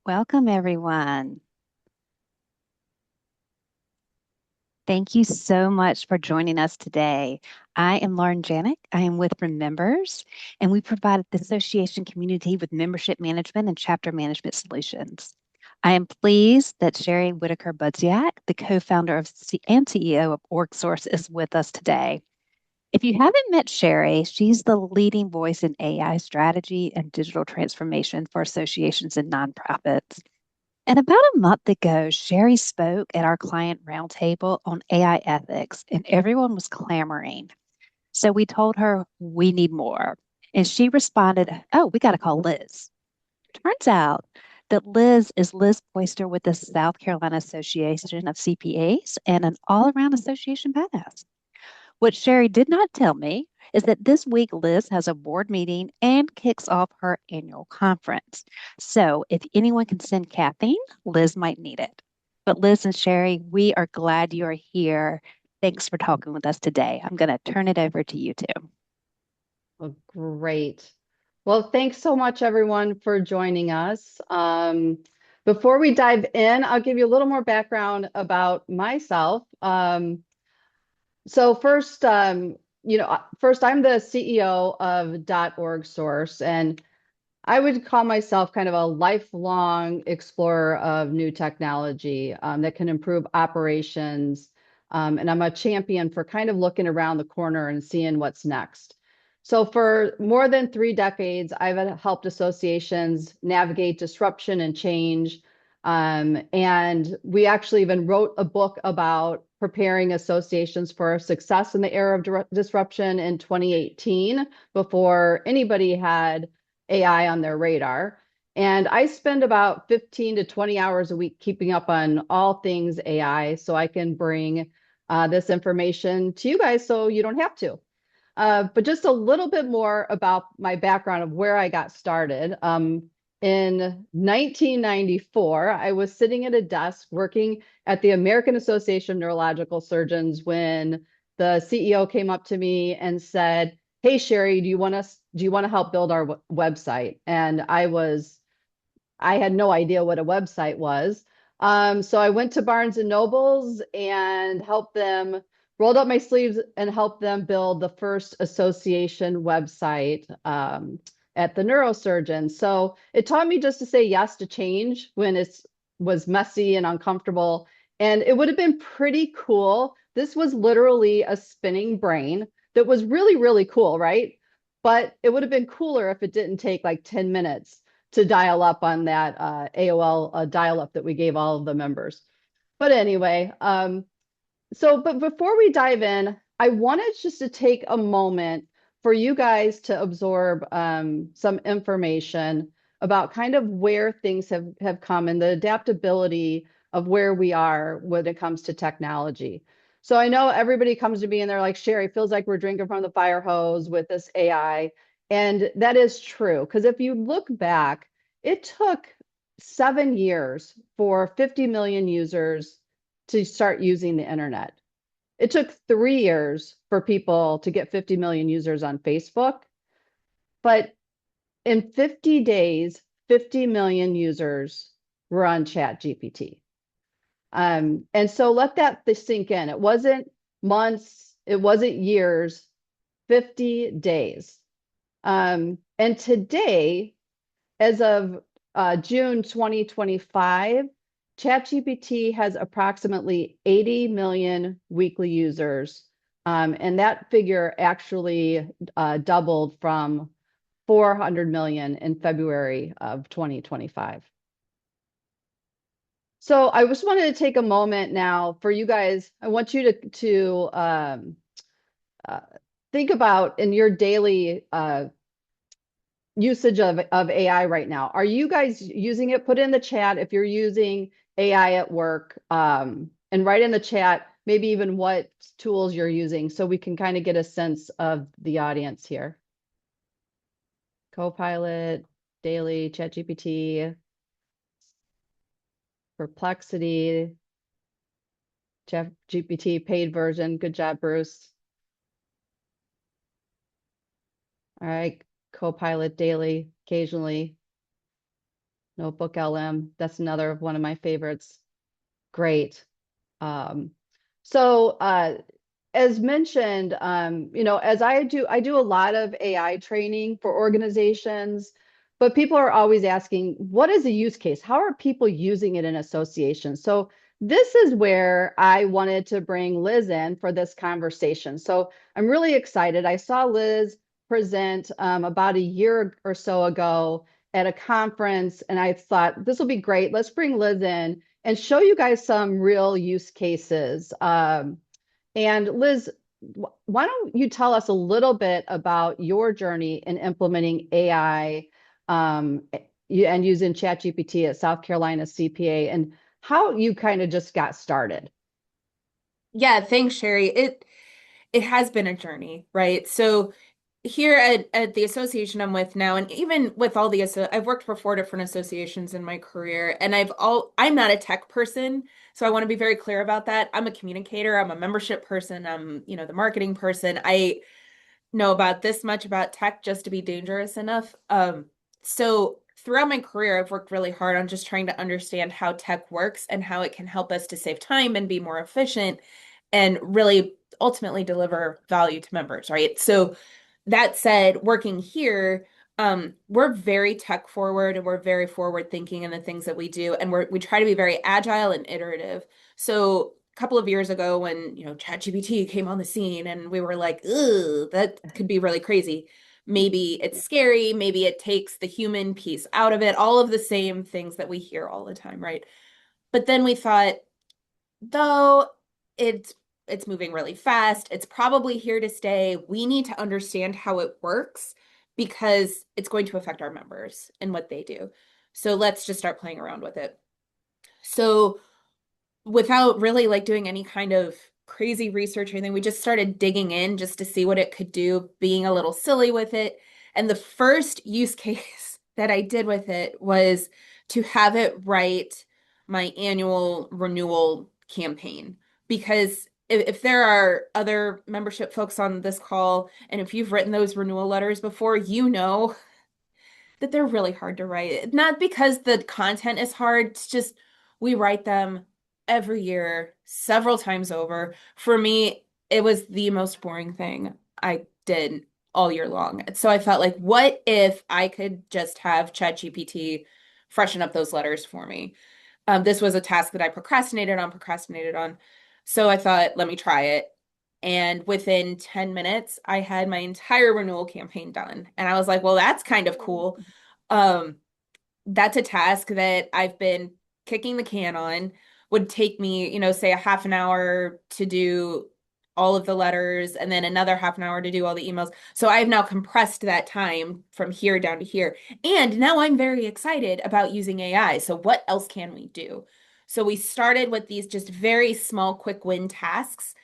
Welcome, everyone. Thank you so much for joining us today. I am Lauren Janik. I am with Remembers, and we provide the association community with membership management and chapter management solutions. I am pleased that Sherry Whitaker Budziak, the co-founder and CEO of OrgSource, is with us today. If you haven't met Sherry, she's the leading voice in AI strategy and digital transformation for associations and nonprofits. And about a month ago, Sherry spoke at our client roundtable on AI ethics, and everyone was clamoring. So we told her we need more. And she responded, "Oh, we got to call Liz." Turns out that Liz is Liz Poyster with the South Carolina Association of CPAs and an all around association badass. What Sherry did not tell me is that this week Liz has a board meeting and kicks off her annual conference. So if anyone can send caffeine, Liz might need it. But Liz and Sherry, we are glad you are here. Thanks for talking with us today. I'm going to turn it over to you two. Well, great. Well, thanks so much, everyone, for joining us. Before we dive in, I'll give you a little more background about myself. So first, first I'm the CEO of .org Source, and I would call myself kind of a lifelong explorer of new technology that can improve operations. And I'm a champion for kind of looking around the corner and seeing what's next. So for more than 3 decades, I've helped associations navigate disruption and change. And we actually even wrote a book about preparing associations for success in the era of disruption in 2018, before anybody had AI on their radar. And I spend about 15 to 20 hours a week keeping up on all things AI so I can bring this information to you guys so you don't have to. But just a little bit more about my background of where I got started. In 1994, I was sitting at a desk working at the American Association of Neurological Surgeons when the CEO came up to me and said, "Hey, Sherry, do you want to help build our website?" And I had no idea what a website was. So I went to Barnes and Nobles and helped them, rolled up my sleeves and helped them build the first association website at the neurosurgeon. So it taught me just to say yes to change when it was messy and uncomfortable. And it would have been pretty cool. This was literally a spinning brain that was really, really cool, right? But it would have been cooler if it didn't take like 10 minutes to dial up on that AOL dial up that we gave all of the members. But anyway, but before we dive in, I wanted just to take a moment for you guys to absorb some information about kind of where things have come and the adaptability of where we are when it comes to technology. So I know everybody comes to me and they're like, "Sherry, feels like we're drinking from the fire hose with this AI." And that is true, because if you look back, it took 7 years for 50 million users to start using the internet. It took 3 years for people to get 50 million users on Facebook, but in 50 days, 50 million users were on Chat GPT. And so let that sink in. It wasn't months, it wasn't years, 50 days. And today, as of June 2025, ChatGPT has approximately 80 million weekly users. And that figure actually doubled from 400 million in February of 2025. So I just wanted to take a moment now for you guys. I want you to uh, think about in your daily usage of AI right now. Are you guys using it? Put in the chat if you're using AI at work, and write in the chat maybe even what tools you're using so we can kind of get a sense of the audience here. Copilot, Daily, ChatGPT, Perplexity, ChatGPT paid version. Good job, Bruce. All right, Copilot Daily occasionally. Notebook LM. That's another one of my favorites. Great. Um, so as mentioned, as I do a lot of AI training for organizations, but people are always asking, what is the use case? How are people using it in associations? So this is where I wanted to bring Liz in for this conversation. So I'm really excited. I saw Liz present about a year or so ago at a conference, and I thought this will be great. Let's bring Liz in and show you guys some real use cases. And Liz, why don't you tell us a little bit about your journey in implementing AI and using ChatGPT at South Carolina CPA and how you kind of just got started? Yeah, thanks, Sherry. It has been a journey, right? So here at the association I'm with now, and even with all I've worked for 4 different associations in my career, and I'm not a tech person, so I want to be very clear about that. I'm a communicator, I'm a membership person, I'm, the marketing person. I know about this much about tech just to be dangerous enough. So throughout my career, I've worked really hard on just trying to understand how tech works and how it can help us to save time and be more efficient and really ultimately deliver value to members, right? So that said, working here, we're very tech forward and we're very forward thinking in the things that we do, and we try to be very agile and iterative. So a couple of years ago, when ChatGPT came on the scene, and we were like, "Ugh, that could be really crazy." Maybe it's scary. Maybe it takes the human piece out of it. All of the same things that we hear all the time, right? But then we thought, though it's moving really fast, it's probably here to stay. We need to understand how it works because it's going to affect our members and what they do. So let's just start playing around with it. So without really like doing any kind of crazy research or anything, we just started digging in just to see what it could do, being a little silly with it. And the first use case that I did with it was to have it write my annual renewal campaign. Because if there are other membership folks on this call, and if you've written those renewal letters before, you know that they're really hard to write. Not because the content is hard, it's just we write them every year, several times over. For me, it was the most boring thing I did all year long. So I felt like, what if I could just have ChatGPT freshen up those letters for me? This was a task that I procrastinated on. So I thought, let me try it. And within 10 minutes, I had my entire renewal campaign done. And I was like, well, that's kind of cool. Um, that's a task that I've been kicking the can on. Would take me, say a half an hour to do all of the letters and then another half an hour to do all the emails. So I've now compressed that time from here down to here. And now I'm very excited about using AI. So what else can we do? So we started with these just very small, quick win tasks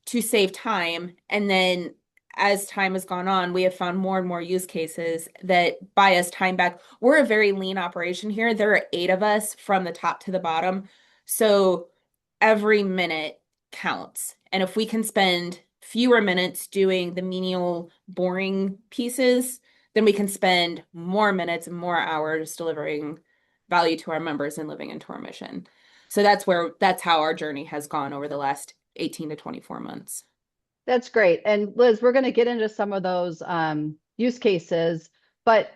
to save time. And then as time has gone on, we have found more and more use cases that buy us time back. We're a very lean operation here. There are 8 of us from the top to the bottom. So every minute counts. And if we can spend fewer minutes doing the menial, boring pieces, then we can spend more minutes and more hours delivering value to our members and living into our mission. So that's how our journey has gone over the last 18 to 24 months. That's great. And Liz, we're going to get into some of those use cases, but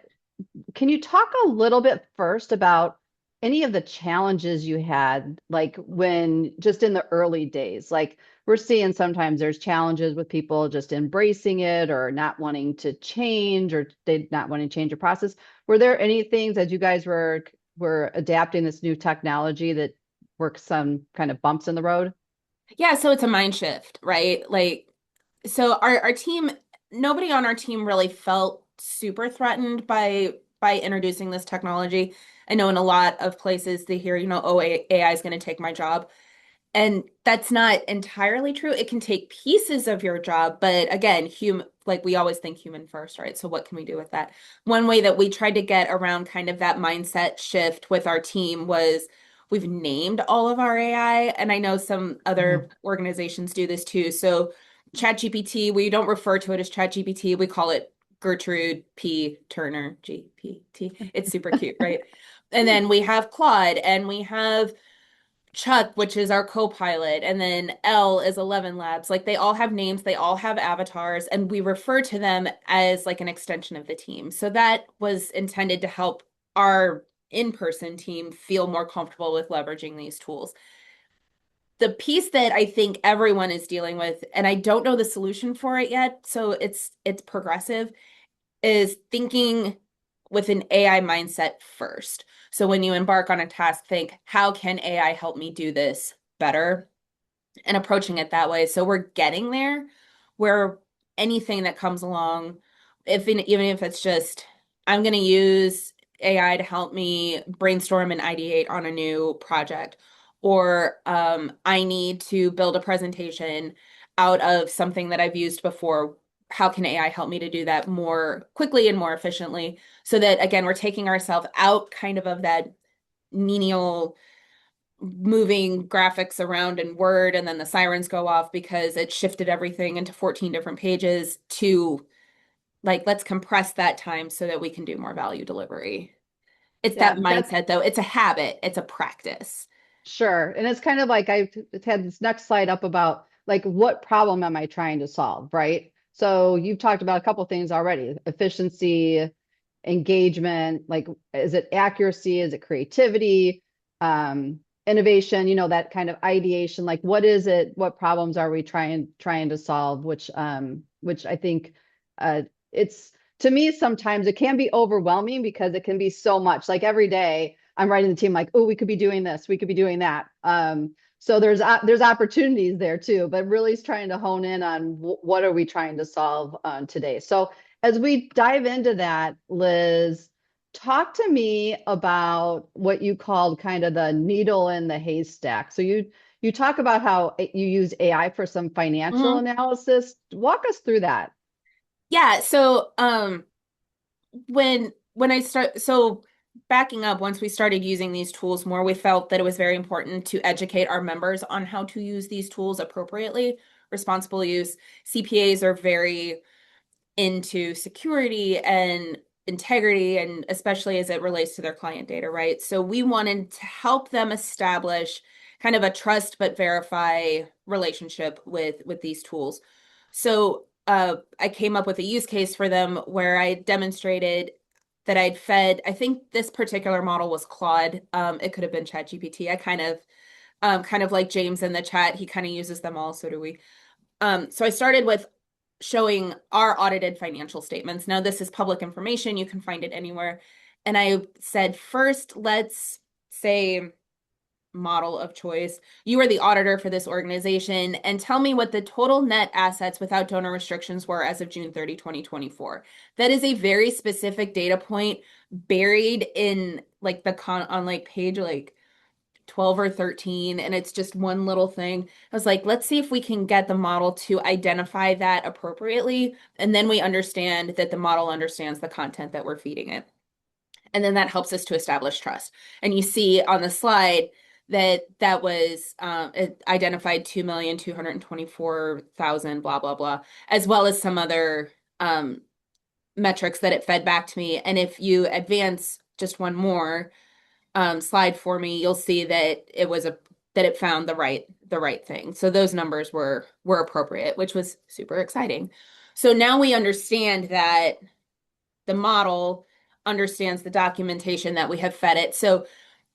can you talk a little bit first about any of the challenges you had, like when just in the early days? Like we're seeing sometimes there's challenges with people just embracing it or not wanting to change or they not wanting to change the process. Were there any things as you guys were adapting this new technology that were some kind of bumps in the road? Yeah, so it's a mind shift, right? Like, so our team, nobody on our team really felt super threatened by introducing this technology. I know in a lot of places they hear, oh, AI is going to take my job. And that's not entirely true. It can take pieces of your job, but again, like we always think human first, right? So what can we do with that? One way that we tried to get around kind of that mindset shift with our team was we've named all of our AI, and I know some other Mhm. organizations do this too. So ChatGPT, we don't refer to it as ChatGPT, we call it Gertrude P. Turner GPT. It's super cute, right? And then we have Claude and we have Chuck, which is our co-pilot, and then L is 11 Labs. Like they all have names, they all have avatars, and we refer to them as like an extension of the team. So that was intended to help our in-person team feel more comfortable with leveraging these tools. The piece that I think everyone is dealing with, and I don't know the solution for it yet, so it's progressive, is thinking with an AI mindset first. So when you embark on a task, think, how can AI help me do this better? And approaching it that way. So we're getting there where anything that comes along, even if it's just, I'm going to use AI to help me brainstorm and ideate on a new project, or I need to build a presentation out of something that I've used before. How can AI help me to do that more quickly and more efficiently? So that, again, we're taking ourselves out kind of that menial moving graphics around in Word and then the sirens go off because it shifted everything into 14 different pages to like, let's compress that time so that we can do more value delivery. It's that Yeah, that's mindset though. It's a habit, it's a practice. sure. And it's kind of like I had this next slide up about like what problem am I trying to solve, right? So you've talked about a couple things already, efficiency, engagement, like is it accuracy, is it creativity, innovation, that kind of ideation, like what is it, what problems are we trying to solve, which I think it's to me sometimes it can be overwhelming because it can be so much. Like every day I'm writing the team like, oh, we could be doing this, we could be doing that. So there's opportunities there too, but really is trying to hone in on what are we trying to solve today. So as we dive into that, Liz, talk to me about what you called kind of the needle in the haystack. So you talk about how you use AI for some financial Mhm. analysis. Walk us through that. Yeah, so when I start so backing up, once we started using these tools more, we felt that it was very important to educate our members on how to use these tools appropriately, responsible use. CPAs are very into security and integrity, and especially as it relates to their client data, right? So we wanted to help them establish kind of a trust but verify relationship with these tools. So I came up with a use case for them where I demonstrated that I'd fed, I think this particular model was Claude. It could have been ChatGPT. I kind of like James in the chat, he kind of uses them all, so do we. So I started with showing our audited financial statements. Now, this is public information. You can find it anywhere. And I said, first, let's say model of choice. You are the auditor for this organization and tell me what the total net assets without donor restrictions were as of June 30, 2024. That is a very specific data point buried in like on like page like 12 or 13, and it's just one little thing. I was like, let's see if we can get the model to identify that appropriately. And then we understand that the model understands the content that we're feeding it. And then that helps us to establish trust. And you see on the slide that was it identified 2,224,000, blah, blah, blah, as well as some other metrics that it fed back to me. And if you advance just one more, slide for me, you'll see that it found the right thing. So those numbers were appropriate, which was super exciting. So now we understand that the model understands the documentation that we have fed it. So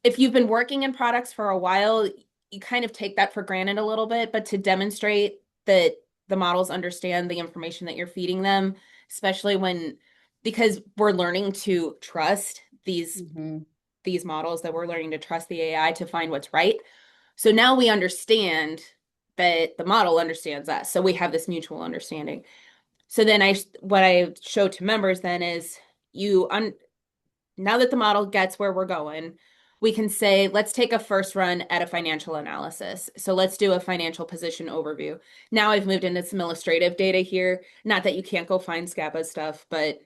if you've been working in products for a while, you kind of take that for granted a little bit, but to demonstrate that the models understand the information that you're feeding them, especially because we're learning to trust Mhm. these models, that we're learning to trust the AI to find what's right. So now we understand that the model understands us. So we have this mutual understanding. So then what I show to members then is now that the model gets where we're going, we can say, let's take a first run at a financial analysis. So let's do a financial position overview. Now I've moved into some illustrative data here. Not that you can't go find SCAPA stuff, but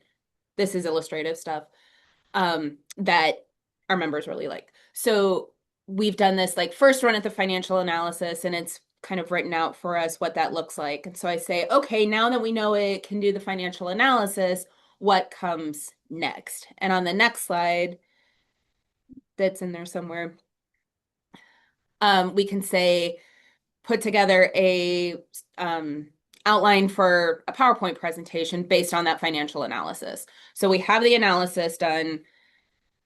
this is illustrative stuff that our members really like. So we've done this like first run at the financial analysis, and it's kind of written out for us what that looks like. And so I say, okay, now that we know it can do the financial analysis, what comes next? And on the next slide, that's in there somewhere. We can say, put together a outline for a PowerPoint presentation based on that financial analysis. So we have the analysis done.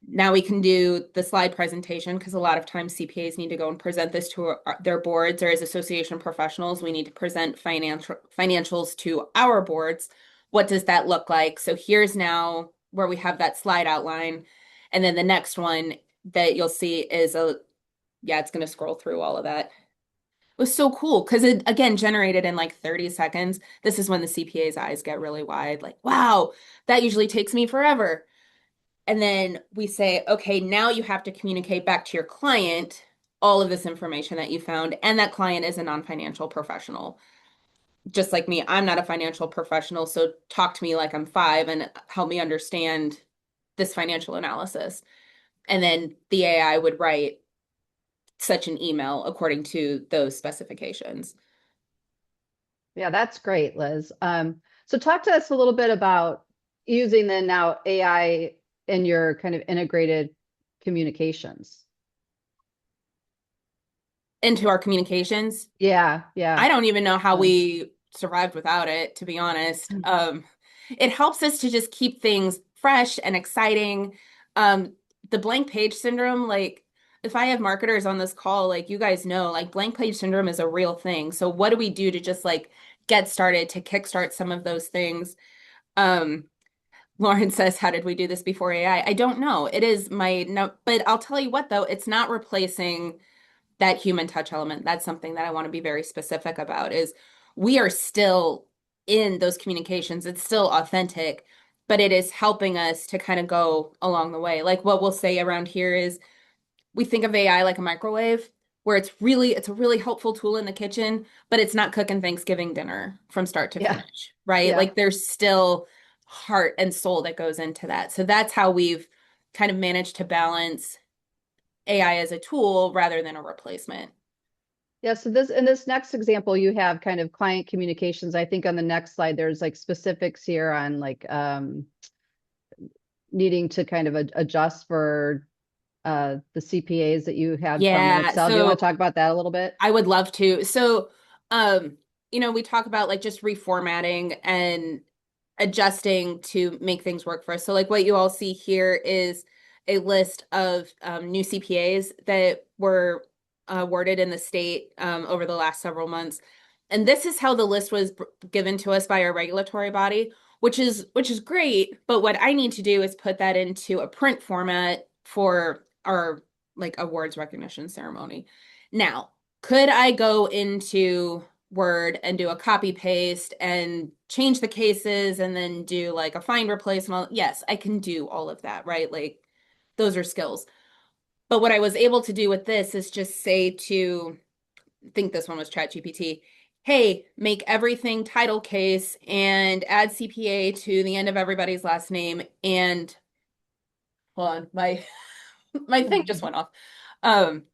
Now we can do the slide presentation because a lot of times CPAs need to go and present this to their boards, or as association professionals, we need to present financials to our boards. What does that look like? So here's now where we have that slide outline. And then the next one that you'll see is yeah, it's going to scroll through all of that. It was so cool because it again generated in like 30 seconds. This is when the CPA's eyes get really wide, like, wow, that usually takes me forever. And then we say, okay, now you have to communicate back to your client all of this information that you found. And that client is a non-financial professional. Just like me, I'm not a financial professional. So talk to me like I'm five and help me understand this financial analysis. And then the AI would write such an email according to those specifications. Yeah, that's great, Liz. So talk to us a little bit about using the now AI in your kind of integrated communications. Into our communications. Yeah, yeah. I don't even know how Um, we survived without it, to be honest. It helps us to just keep things fresh and exciting. Um, the blank page syndrome, like if I have marketers on this call, like you guys know, like blank page syndrome is a real thing. So what do we do to just like get started to kickstart some of those things? Um, Lauren says, how did we do this before AI? I don't know. It is my no, but I'll tell you what though, it's not replacing that human touch element. That's something that I want to be very specific about is we are still in those communications. It's still authentic, but it is helping us to kind of go along the way. Like what we'll say around here is we think of AI like a microwave where it's a really helpful tool in the kitchen, but it's not cooking Thanksgiving dinner from start to yeah, finish, right? yeah. Like there's still heart and soul that goes into that. So that's how we've kind of managed to balance AI as a tool rather than a replacement. Yeah, so this in this next example, you have kind of client communications. I think on the next slide, there's like specifics here on like needing to kind of adjust for the CPAs that you had from an Yeah, Excel. Do you want to so talk about that a little bit? I would love to. So, um, we talk about like just reformatting and adjusting to make things work for us. So, like what you all see here is a list of new CPAs that were awarded in the state over the last several months. And this is how the list was given to us by our regulatory body, which is great. But what I need to do is put that into a print format for our like awards recognition ceremony. Now, could I go into Word and do a copy paste and change the cases and then do like a find replace and all? Yes, I can do all of that, right? Like those are skills. But what I was able to do with this is just say to, I think this one was ChatGPT, hey, make everything title case and add CPA to the end of everybody's last name. And hold on, my my thing just went off. Um,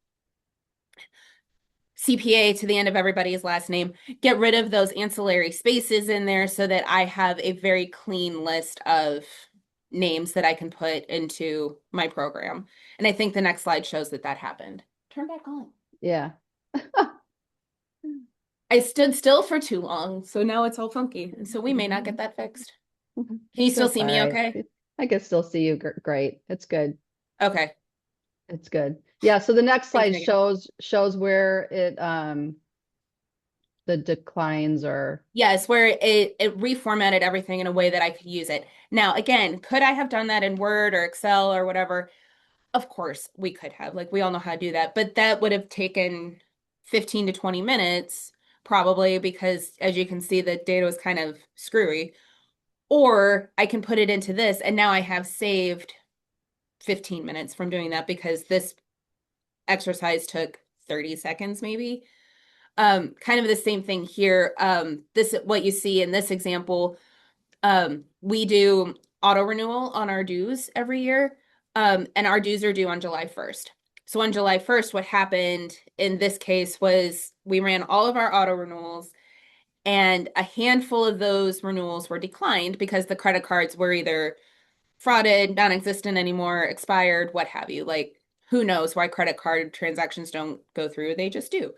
CPA to the end of everybody's last name, get rid of those ancillary spaces in there so that I have a very clean list of names that I can put into my program. And I think the next slide shows that that happened. Turn back on. Yeah. I stood still for too long, so now it's all funky. And so we may not get that fixed. Can you still That's see all me right. okay? I can still see you great. It's good. Okay. It's good. Yeah, so the next Thank slide you, Megan. shows where it the declines are. Yes, where it reformatted everything in a way that I could use it. Now, again, could I have done that in Word or Excel or whatever? Of course, we could have. Like, we all know how to do that, but that would have taken 15 to 20 minutes probably because, as you can see, the data was kind of screwy. Or I can put it into this, and now I have saved 15 minutes from doing that because this exercise took 30 seconds, maybe. Kind of the same thing here. This what you see in this example. We do auto renewal on our dues every year, and our dues are due on July 1st. So on July 1st, what happened in this case was we ran all of our auto renewals, and a handful of those renewals were declined because the credit cards were either frauded, non-existent anymore, expired, what have you. Like who knows why credit card transactions don't go through? They just do.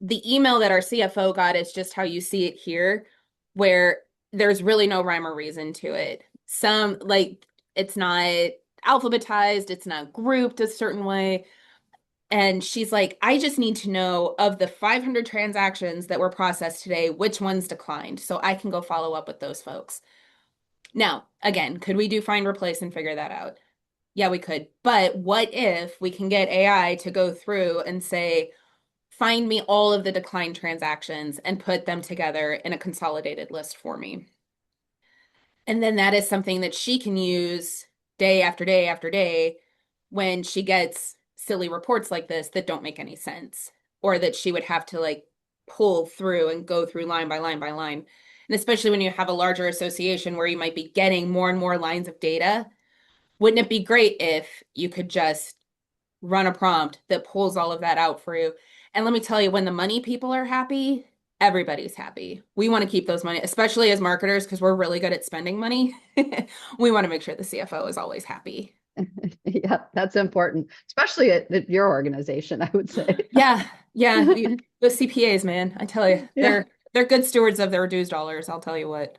The email that our CFO got is just how you see it here, where there's really no rhyme or reason to it. Some like it's not alphabetized, it's not grouped a certain way. And she's like, I just need to know of the 500 transactions that were processed today, which ones declined, so I can go follow up with those folks. Now, again, could we do find replace and figure that out? Yeah, we could. But what if we can get AI to go through and say, find me all of the declined transactions and put them together in a consolidated list for me? And then that is something that she can use day after day after day when she gets silly reports like this that don't make any sense, or that she would have to like pull through and go through line by line by line. And especially when you have a larger association where you might be getting more and more lines of data, wouldn't it be great if you could just run a prompt that pulls all of that out for you? And let me tell you, when the money people are happy, everybody's happy. We want to keep those money, especially as marketers, because we're really good at spending money. We want to make sure the CFO is always happy. Yeah, that's important, especially at your organization, I would say. Yeah, yeah. The CPAs, man, I tell you, Yeah. they're good stewards of their dues dollars. I'll tell you what.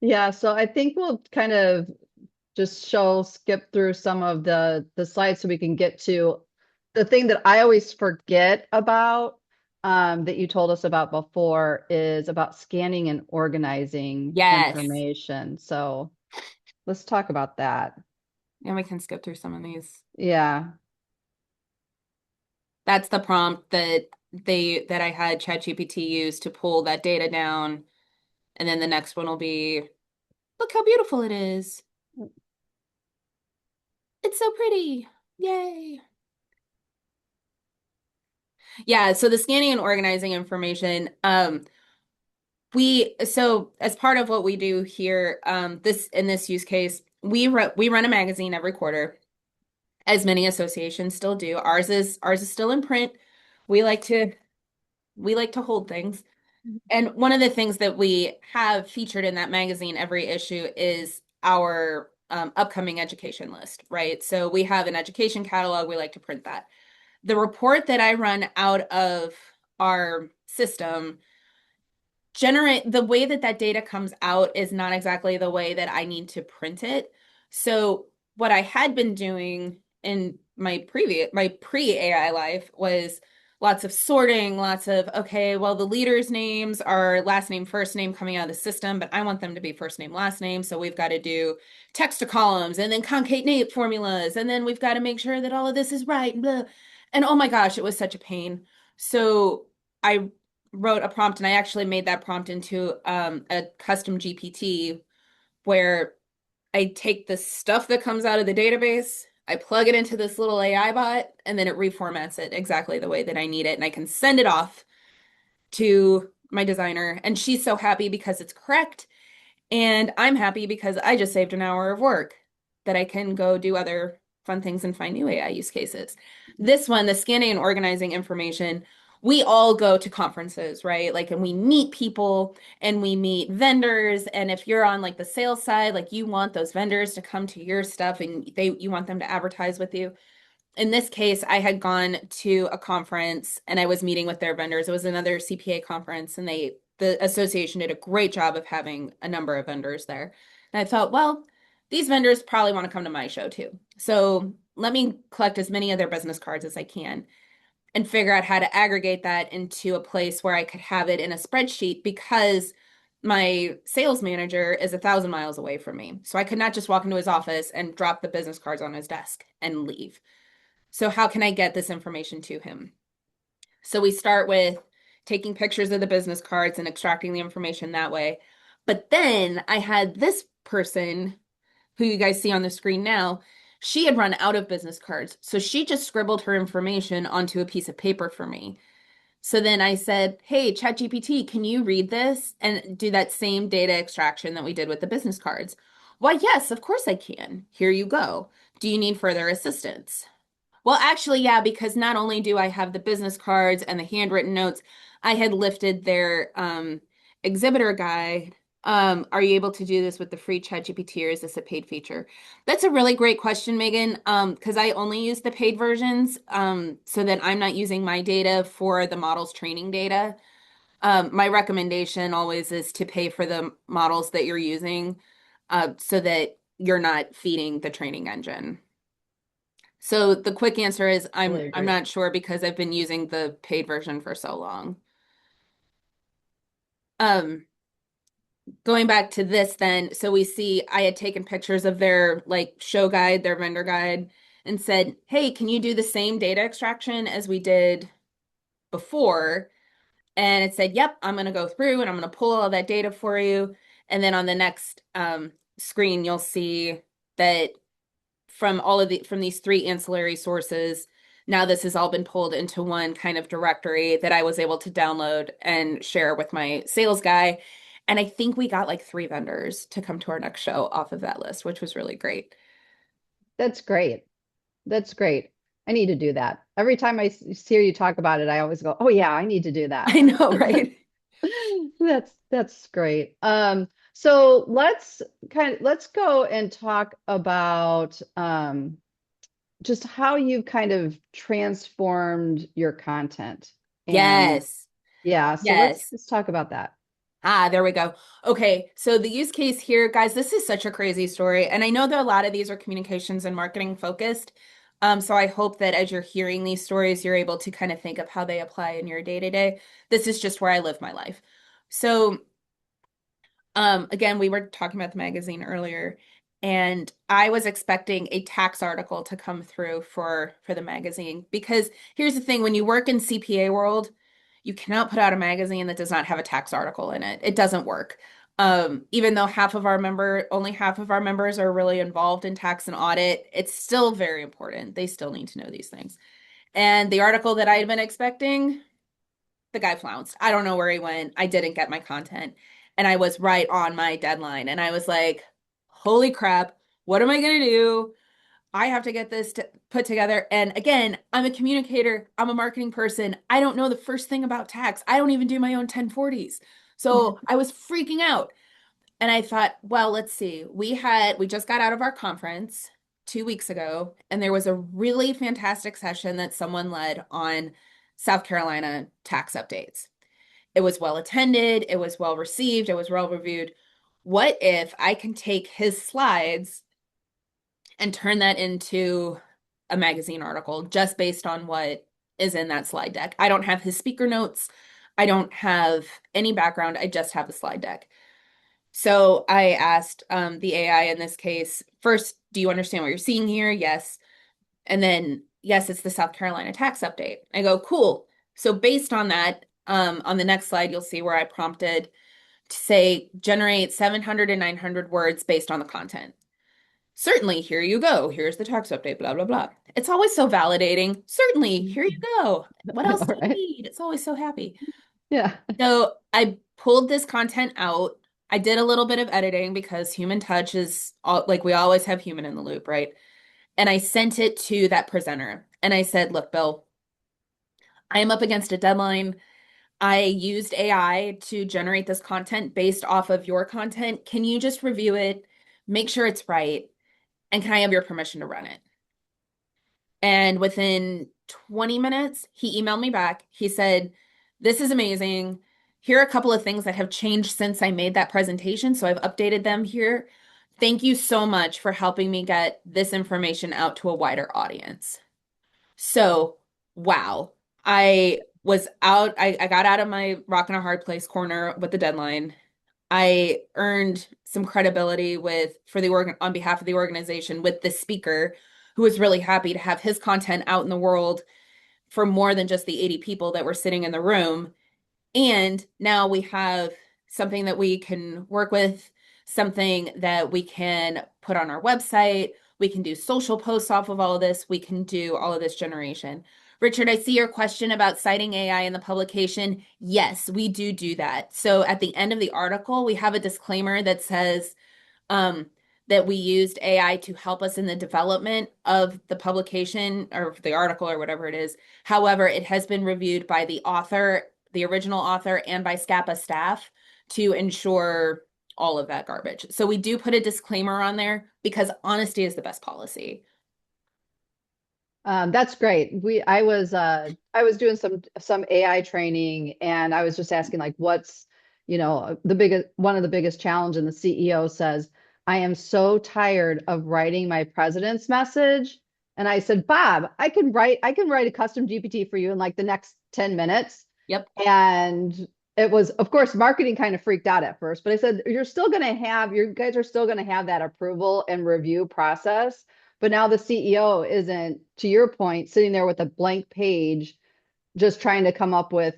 Yeah, so I think we'll kind of just skip through some of the slides so we can get to the thing that I always forget about, that you told us about before, is about scanning and organizing Yes. information. So let's talk about that. And we can skip through some of these. Yeah. That's the prompt that I had ChatGPT use to pull that data down. And then the next one will be, look how beautiful it is. It's so pretty. Yay. Yeah, so the scanning and organizing information, so as part of what we do here, this in this use case, we run a magazine every quarter, as many associations still do. Ours is still in print. We like to we like to hold things. And one of the things that we have featured in that magazine every issue is our upcoming education list, right? So we have an education catalog. We like to print that. The report that I run out of our system generate the way that that data comes out is not exactly the way that I need to print it. So what I had been doing in my pre-AI life was lots of sorting, lots of, okay, well, the leaders' names are last name, first name coming out of the system, but I want them to be first name, last name. So we've got to do text to columns and then concatenate formulas. And then we've got to make sure that all of this is right. And, blah. And oh my gosh, it was such a pain. So I wrote a prompt, and I actually made that prompt into a custom GPT where I take the stuff that comes out of the database, I plug it into this little AI bot, and then it reformats it exactly the way that I need it. And I can send it off to my designer. And she's so happy because it's correct. And I'm happy because I just saved an hour of work that I can go do other fun things and find new AI use cases. This one, the scanning and organizing information, we all go to conferences, right? Like, and we meet people and we meet vendors. And if you're on like the sales side, like you want those vendors to come to your stuff and you want them to advertise with you. In this case, I had gone to a conference and I was meeting with their vendors. It was another CPA conference, and the association did a great job of having a number of vendors there. And I thought, well, these vendors probably want to come to my show too. So let me collect as many of their business cards as I can and figure out how to aggregate that into a place where I could have it in a spreadsheet, because my sales manager is 1,000 miles away from me. So I could not just walk into his office and drop the business cards on his desk and leave. So how can I get this information to him? So we start with taking pictures of the business cards and extracting the information that way. But then I had this person who you guys see on the screen now. She had run out of business cards. So she just scribbled her information onto a piece of paper for me. So then I said, hey, ChatGPT, can you read this and do that same data extraction that we did with the business cards? Why, yes, of course I can. Here you go. Do you need further assistance? Well, actually, yeah, because not only do I have the business cards and the handwritten notes, I had lifted their exhibitor guide Are you able to do this with the free ChatGPT or is this a paid feature? That's a really great question, Megan. Because I only use the paid versions, so that I'm not using my data for the model's training data. My recommendation always is to pay for the models that you're using, so that you're not feeding the training engine. So the quick answer is Totally I'm agree. not sure because I've been using the paid version for so long. Um, Going back to this then, so we see I had taken pictures of their like show guide, their vendor guide, and said, "Hey, can you do the same data extraction as we did before?" And it said, "Yep, I'm going to go through and I'm going to pull all that data for you." And then on the next screen, you'll see that from these three ancillary sources, now this has all been pulled into one kind of directory that I was able to download and share with my sales guy. And I think we got like three vendors to come to our next show off of that list, which was really great. That's great. That's great. I need to do that. Every time hear you talk about it, I always go, "Oh yeah, I need to do that." I know, right? That's great. So let's go and talk about just how you kind of transformed your content. And Yes. yeah, so Yes. let's talk about that. Ah, there we go. Okay, so the use case here, guys, this is such a crazy story. And I know that a lot of these are communications and marketing focused. So I hope that as you're hearing these stories, you're able to kind of think of how they apply in your day to day. This is just where I live my life. So again, we were talking about the magazine earlier, and I was expecting a tax article to come through for the magazine because here's the thing, when you work in CPA world, you cannot put out a magazine that does not have a tax article in it. It doesn't work. Even though only half of our members are really involved in tax and audit, it's still very important. They still need to know these things. And the article that I had been expecting, the guy flounced. I don't know where he went. I didn't get my content. And I was right on my deadline. And I was like, holy crap, what am I going to do? I have to get this put together. And again, I'm a communicator, I'm a marketing person. I don't know the first thing about tax. I don't even do my own 1040s. So I was freaking out. And I thought, well, let's see. We just got out of our conference 2 weeks ago, and there was a really fantastic session that someone led on South Carolina tax updates. It was well attended, it was well received, it was well reviewed. What if I can take his slides and turn that into a magazine article just based on what is in that slide deck? I don't have his speaker notes. I don't have any background. I just have the slide deck. So I asked the AI in this case, first, do you understand what you're seeing here? Yes. And then, yes, it's the South Carolina tax update. I go, cool. So based on that, on the next slide, you'll see where I prompted to say, generate 700 and 900 words based on the content. Certainly, here you go. Here's the tax update, blah, blah, blah. It's always so validating. Certainly, here you go. What I else know, do you right? need? It's always so happy. Yeah. So I pulled this content out. I did a little bit of editing because human touch is like we always have human in the loop, right? And I sent it to that presenter. And I said, look, Bill, I am up against a deadline. I used AI to generate this content based off of your content. Can you just review it, make sure it's right, and can I have your permission to run it? And within 20 minutes, he emailed me back. He said, this is amazing. Here are a couple of things that have changed since I made that presentation. So I've updated them here. Thank you so much for helping me get this information out to a wider audience. So, wow. I got out of my rock and a hard place corner with the deadline. I earned some credibility for the organ on behalf of the organization with the speaker who was really happy to have his content out in the world for more than just the 80 people that were sitting in the room. And now we have something that we can work with, something that we can put on our website. We can do social posts off of all of this. We can do all of this generation. Richard, I see your question about citing AI in the publication. Yes, we do that. So at the end of the article, we have a disclaimer that says, um, that we used AI to help us in the development of the publication or the article or whatever it is. However, it has been reviewed by the author, the original author, and by SCAPA staff to ensure all of that garbage. So we do put a disclaimer on there because honesty is the best policy. That's great. I was doing some AI training, and I was just asking like what's, the biggest one of the biggest challenge, and the CEO says, I am so tired of writing my president's message. And I said, Bob, I can write a custom GPT for you in like the next 10 minutes. Yep. And it was, of course, marketing kind of freaked out at first, but I said, you guys are still going to have that approval and review process. But now the CEO isn't, to your point, sitting there with a blank page, just trying to come up with,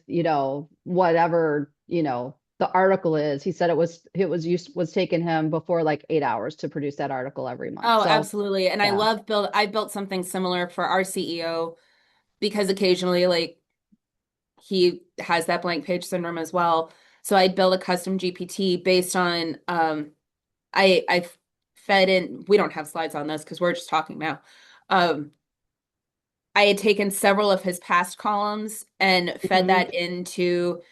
whatever, the article is. He said was taking him before like 8 hours to produce that article every month. Oh, So absolutely. And yeah, I built something similar for our CEO because occasionally like he has that blank page syndrome as well. So I built a custom GPT based on I fed in, we don't have slides on this because we're just talking now. Um I had taken several of his past columns and fed Mhm. that into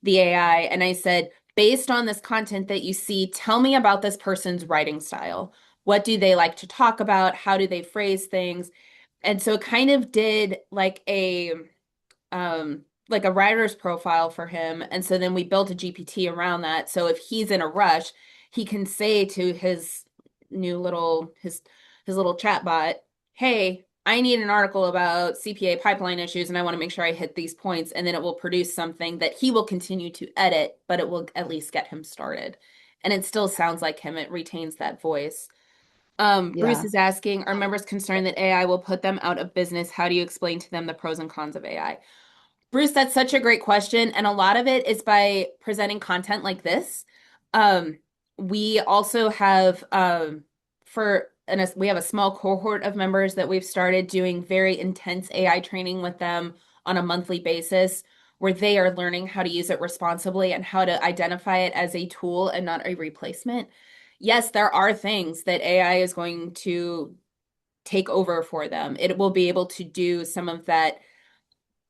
the AI. And I said, based on this content that you see, tell me about this person's writing style. What do they like to talk about? How do they phrase things? And so it kind of did like a writer's profile for him. And so then we built a GPT around that. So if he's in a rush, he can say to his little chat bot, hey, I need an article about CPA pipeline issues and I want to make sure I hit these points. And then it will produce something that he will continue to edit, but it will at least get him started. And it still sounds like him. It retains that voice. Bruce Yeah. is asking, are members concerned that AI will put them out of business? How do you explain to them the pros and cons of AI? Bruce, that's such a great question. And a lot of it is by presenting content like this. Um, we also have we have a small cohort of members that we've started doing very intense AI training with them on a monthly basis, where they are learning how to use it responsibly and how to identify it as a tool and not a replacement. Yes, there are things that AI is going to take over for them. It will be able to do some of that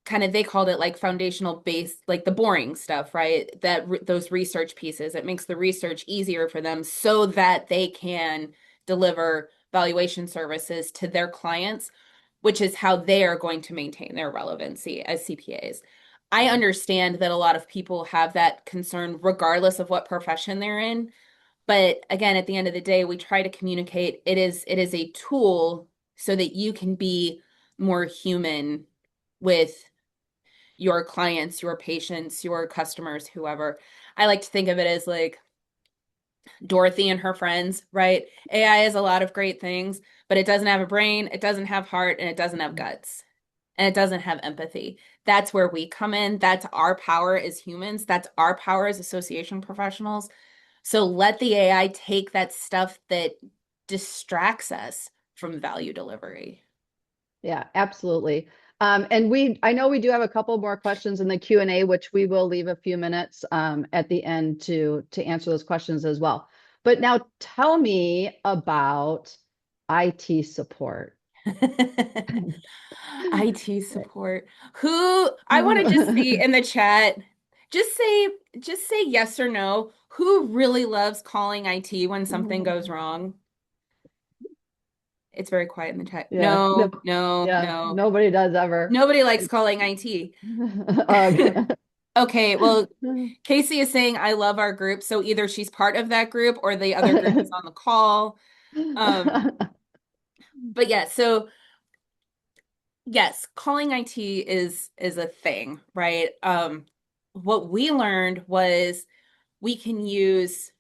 kind of, they called it like foundational base, like the boring stuff, right? Those research pieces, it makes the research easier for them so that they can deliver valuation services to their clients, which is how they are going to maintain their relevancy as CPAs. I understand that a lot of people have that concern regardless of what profession they're in. But again, at the end of the day, we try to communicate it is a tool so that you can be more human with your clients, your patients, your customers, whoever. I like to think of it as like Dorothy and her friends, right? AI is a lot of great things, but it doesn't have a brain, it doesn't have heart, and it doesn't have guts, and it doesn't have empathy. That's where we come in. That's our power as humans. That's our power as association professionals. So let the AI take that stuff that distracts us from value delivery. Yeah, absolutely. I know we do have a couple more questions in the Q&A, which we will leave a few minutes at the end to answer those questions as well. But now tell me about IT support. IT support. Who I want to just see in the chat, just say yes or no. Who really loves calling IT when something goes wrong? It's very quiet in the chat. Yeah, no, No, no, yeah, no. nobody does ever. Nobody likes calling IT. Ugh. Okay, well, Casey is saying I love our group, so either she's part of that group or the other group is on the call. Um, but yeah, so yes, calling IT is a thing, right? What we learned was we can use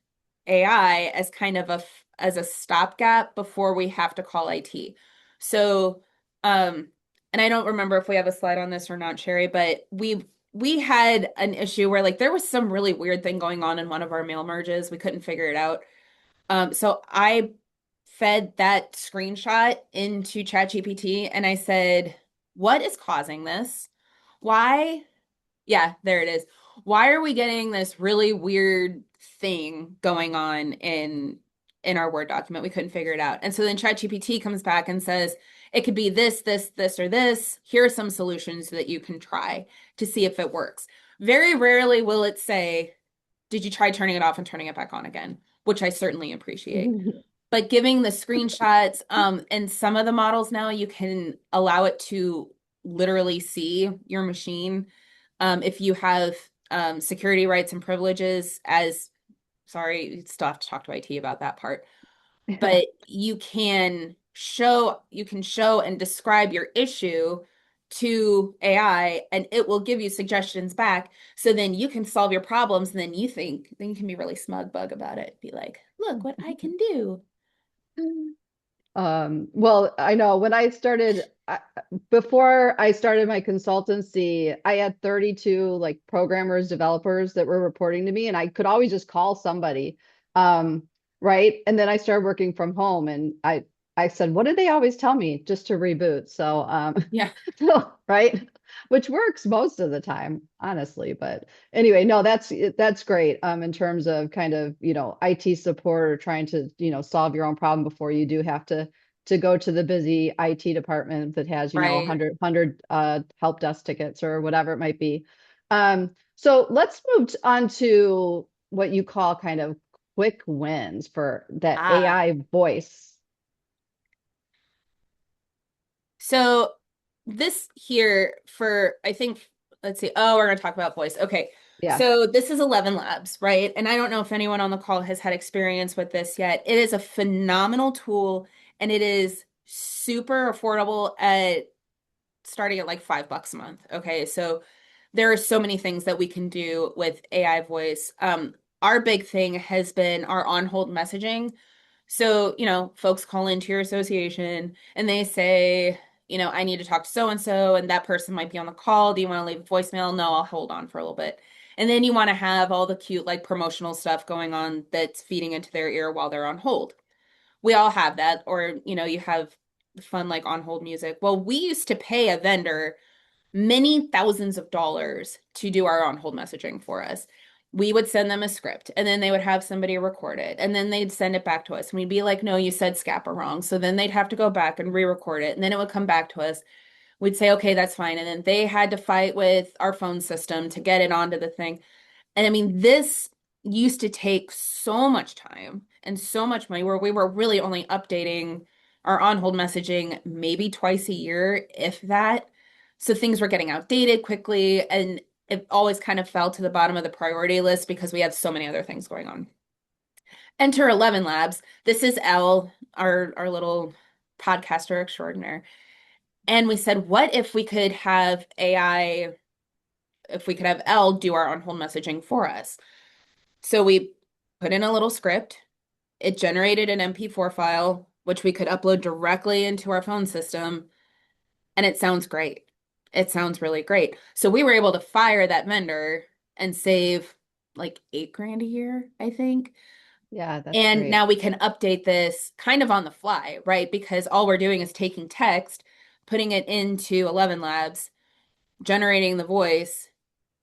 AI as kind of as a stopgap before we have to call IT. So, and I don't remember if we have a slide on this or not, Sherry, but we had an issue where like there was some really weird thing going on in one of our mail merges. We couldn't figure it out. So I fed that screenshot into ChatGPT and I said, what is causing this? Why? Yeah, there it is. Why are we getting this really weird thing going on in our Word document? We couldn't figure it out. And so then ChatGPT comes back and says, it could be this, this, this, or this. Here are some solutions that you can try to see if it works. Very rarely will it say, did you try turning it off and turning it back on again? Which I certainly appreciate. But giving the screenshots, and some of the models now you can allow it to literally see your machine. If you have security rights and privileges as, sorry, you still have to talk to IT about that part, but you can show and describe your issue to AI and it will give you suggestions back. So then you can solve your problems and then you can be really smug bug about it. Be like, look what I can do. Well, I know when before I started my consultancy, I had 32 like programmers, developers that were reporting to me, and I could always just call somebody. Um, right. And then I started working from home and I said, what did they always tell me? Just to reboot. So, Yeah. right. Which works most of the time, honestly. But anyway, no, that's great. In terms of kind of, IT support or trying to, solve your own problem before you do have to go to the busy IT department that has, Right. 100 help desk tickets or whatever it might be. So let's move on to what you call kind of quick wins for that Ah. AI voice. So this here for, I think, let's see. Oh, we're going to talk about voice. Okay. Yeah. So this is 11 Labs, right? And I don't know if anyone on the call has had experience with this yet. It is a phenomenal tool and it is super affordable at starting at like $5 a month. Okay. So there are so many things that we can do with AI voice. Our big thing has been our on-hold messaging. So, folks call into your association and they say, I need to talk to so and so, and that person might be on the call. Do you want to leave a voicemail? No, I'll hold on for a little bit. And then you want to have all the cute, like promotional stuff going on that's feeding into their ear while they're on hold. We all have that, or, you have fun, like on hold music. Well, we used to pay a vendor many thousands of dollars to do our on hold messaging for us. We would send them a script and then they would have somebody record it and then they'd send it back to us. And we'd be like, no, you said Scappa wrong. So then they'd have to go back and re-record it. And then it would come back to us. We'd say, okay, that's fine. And then they had to fight with our phone system to get it onto the thing. And I mean, this used to take so much time and so much money where we were really only updating our on-hold messaging maybe twice a year, if that. So things were getting outdated quickly, and it always kind of fell to the bottom of the priority list because we had so many other things going on. Enter 11 Labs. This is Elle, our little podcaster extraordinaire. And we said, what if we could have AI, if we could have Elle do our on-hold messaging for us? So we put in a little script. It generated an MP4 file, which we could upload directly into our phone system, and it sounds great. It sounds really great. So we were able to fire that vendor and save like 8 grand a year, I think. Yeah, that's And great. now we can update this kind of on the fly, right? Because all we're doing is taking text, putting it into 11 Labs, generating the voice,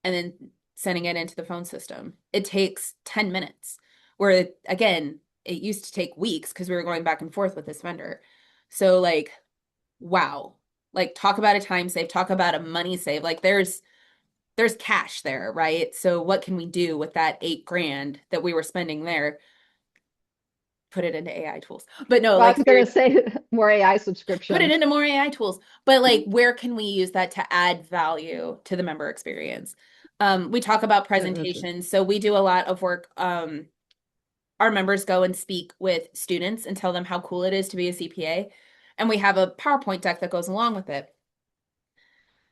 and then sending it into the phone system. It takes 10 minutes, where again, it used to take weeks because we were going back and forth with this vendor. So like, wow. Like talk about a time save, talk about a money save. Like there's cash there, right? So what can we do with that 8 grand that we were spending there? Put it into AI tools. But no, Well, I like was gonna seriously, say more AI put it subscriptions. into more AI tools. But like, where can we use that to add value to the member experience? We talk about That's presentations. So we do a lot of work. Our members go and speak with students and tell them how cool it is to be a CPA. And we have a PowerPoint deck that goes along with it.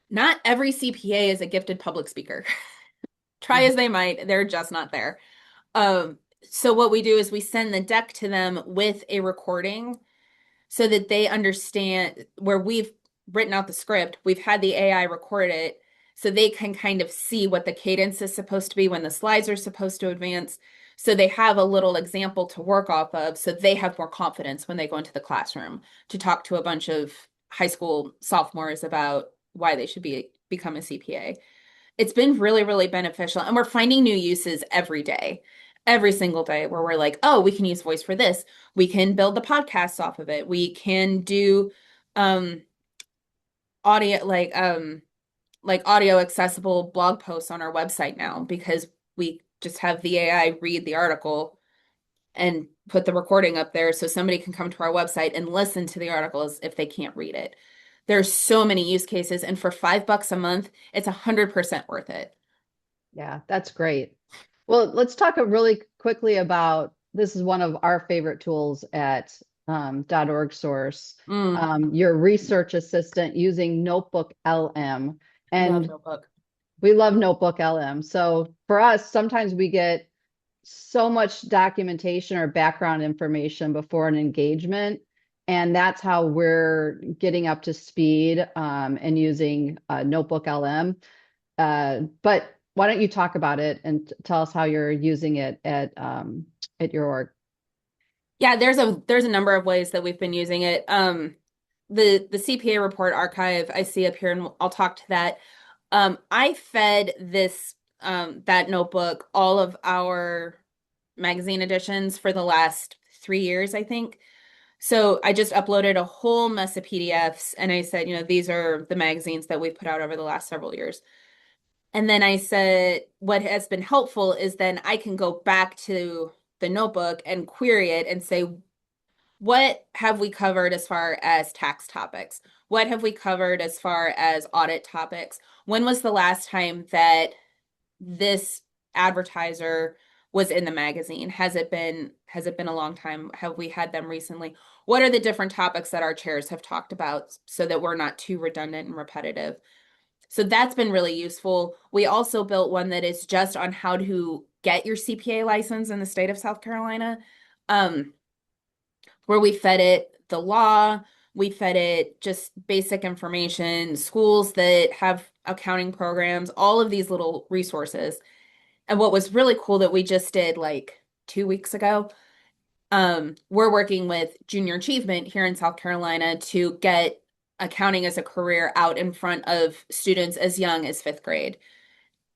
Not every CPA is a gifted public speaker. Try as they might, they're just not there. So what we do is we send the deck to them with a recording so that they understand where we've written out the script, we've had the AI record it so they can kind of see what the cadence is supposed to be when the slides are supposed to advance. So they have a little example to work off of so they have more confidence when they go into the classroom to talk to a bunch of high school sophomores about why they should become a CPA. It's been really, really beneficial. And we're finding new uses every day, every single day, where we're like, oh, we can use voice for this. We can build the podcasts off of it. We can do um audio like audio accessible blog posts on our website now because we just have the AI read the article and put the recording up there so somebody can come to our website and listen to the articles if they can't read it. There's so many use cases, and for $5 a month, it's 100% worth it. Yeah, that's great. Well, let's talk really quickly about this is one of our favorite tools at .org source, Mm, your research assistant using Notebook LM. love And Notebook. we love Notebook LM. So for us, sometimes we get so much documentation or background information before an engagement. And that's how we're getting up to speed and using Notebook LM. But why don't you talk about it and tell us how you're using it at your org? Yeah, there's a number of ways that we've been using it. The CPA report archive I see up here, and I'll talk to that. I fed this that notebook all of our magazine editions for the last 3 years, I think. So I just uploaded a whole mess of PDFs, and I said, these are the magazines that we've put out over the last several years. And then I said, what has been helpful is then I can go back to the notebook and query it and say, what have we covered as far as tax topics? What have we covered as far as audit topics? When was the last time that this advertiser was in the magazine? Has it been a long time? Have we had them recently? What are the different topics that our chairs have talked about so that we're not too redundant and repetitive? So that's been really useful. We also built one that is just on how to get your CPA license in the state of South Carolina, um, where we fed it the law, we fed it just basic information, schools that have accounting programs, all of these little resources. And what was really cool that we just did like 2 weeks ago, we're working with Junior Achievement here in South Carolina to get accounting as a career out in front of students as young as fifth grade.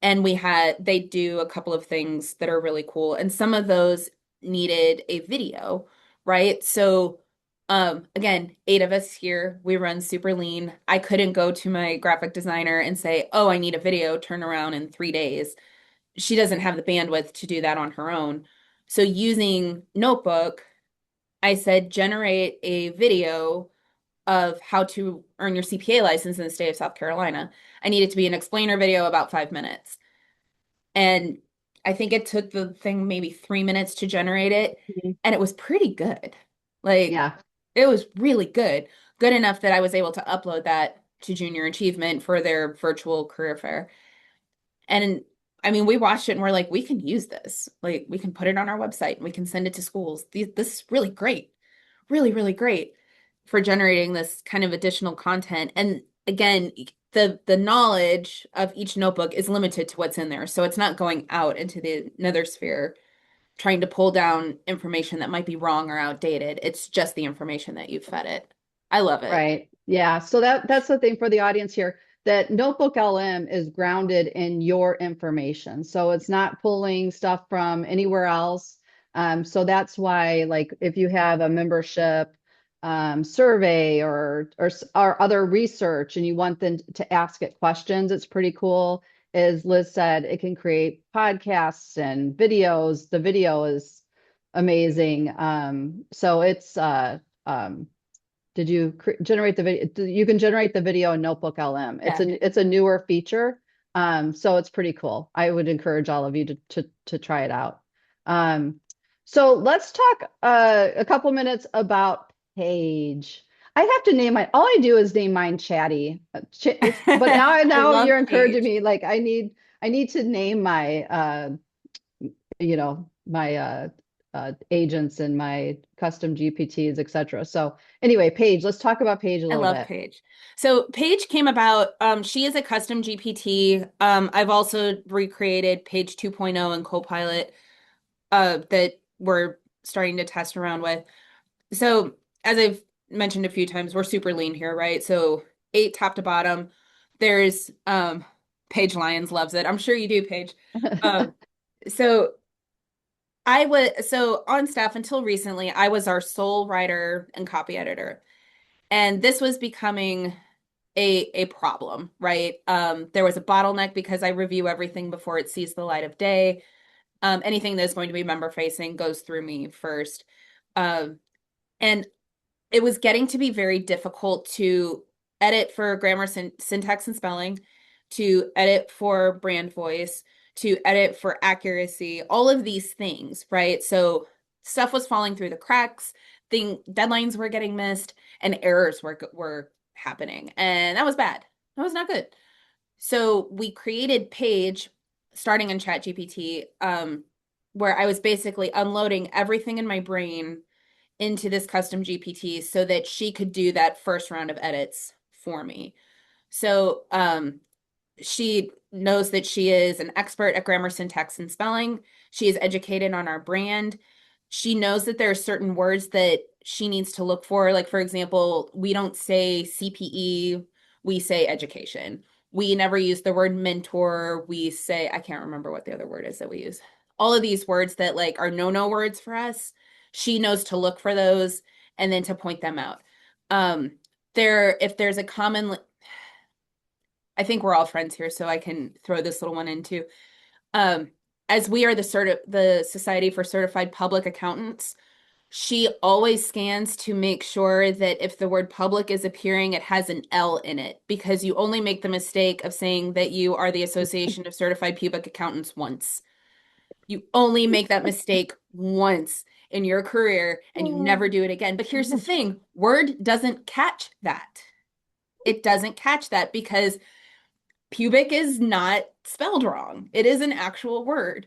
And they do a couple of things that are really cool. And some of those needed a video, right? So, again, 8 of us here, we run super lean. I couldn't go to my graphic designer and say, oh, I need a video, turn around in 3 days. She doesn't have the bandwidth to do that on her own. So using Notebook, I said, generate a video of how to earn your CPA license in the state of South Carolina. I need it to be an explainer video about 5 minutes. And I think it took the thing maybe 3 minutes to generate it. Mhm. And it was pretty good. Like, Yeah, it was really good. Good enough that I was able to upload that to Junior Achievement for their virtual career fair. And I mean, we watched it and we're like, we can use this. Like, we can put it on our website and we can send it to schools. This is really great. Really, really great for generating this kind of additional content. And again, the knowledge of each notebook is limited to what's in there. So it's not going out into the nether sphere trying to pull down information that might be wrong or outdated. It's just the information that you fed it. I love it. right. Yeah. So that's the thing for the audience here, that Notebook LM is grounded in your information. So it's not pulling stuff from anywhere else. So that's why, like, if you have a membership survey or other research and you want them to ask it questions, it's pretty cool. As Liz said, it can create podcasts and videos. The video is amazing. So it's did you generate the video? You can generate the video in Notebook LM. Yeah. It's a newer feature. So it's pretty cool. I would encourage all of you to try it out. So let's talk a couple minutes about Page. I have to name all I do is name mine Chatty. But now I now love you're encouraging Paige. me, like I need to name my my agents and my custom GPTs, etc. So anyway, Paige, let's talk about Paige a I little love bit. Paige. So Paige came about, she is a custom GPT. I've also recreated Paige 2.0 and Copilot that we're starting to test around with. So as I've mentioned a few times, we're super lean here, right? So 8 top to bottom. There's Paige Lyons loves it. I'm sure you do, Paige. Um, so so on staff until recently, I was our sole writer and copy editor. And this was becoming a problem, right? There was a bottleneck because I review everything before it sees the light of day. Anything that's going to be member facing goes through me first. Um, and it was getting to be very difficult to edit for grammar, syntax, and spelling, to edit for brand voice, to edit for accuracy, all of these things, right? So stuff was falling through the cracks, deadlines were getting missed, and errors were happening. And that was bad. That was not good. So we created Paige starting in ChatGPT, where I was basically unloading everything in my brain into this custom GPT so that she could do that first round of edits for me. So she knows that she is an expert at grammar, syntax, and spelling. She is educated on our brand. She knows that there are certain words that she needs to look for. Like, for example, we don't say CPE, we say education. We never use the word mentor. We say, I can't remember what the other word is that we use. All of these words that like are no words for us, she knows to look for those and then to point them out. If there's a common, I think we're all friends here, so I can throw this little one in too. As we are the Society for Certified Public Accountants, she always scans to make sure that if the word public is appearing, it has an L in it, because you only make the mistake of saying that you are the Association of Certified Public Accountants once. You only make that mistake once in your career and you never do it again. But here's the thing, Word doesn't catch that. It doesn't catch that because pubic is not spelled wrong. It is an actual word.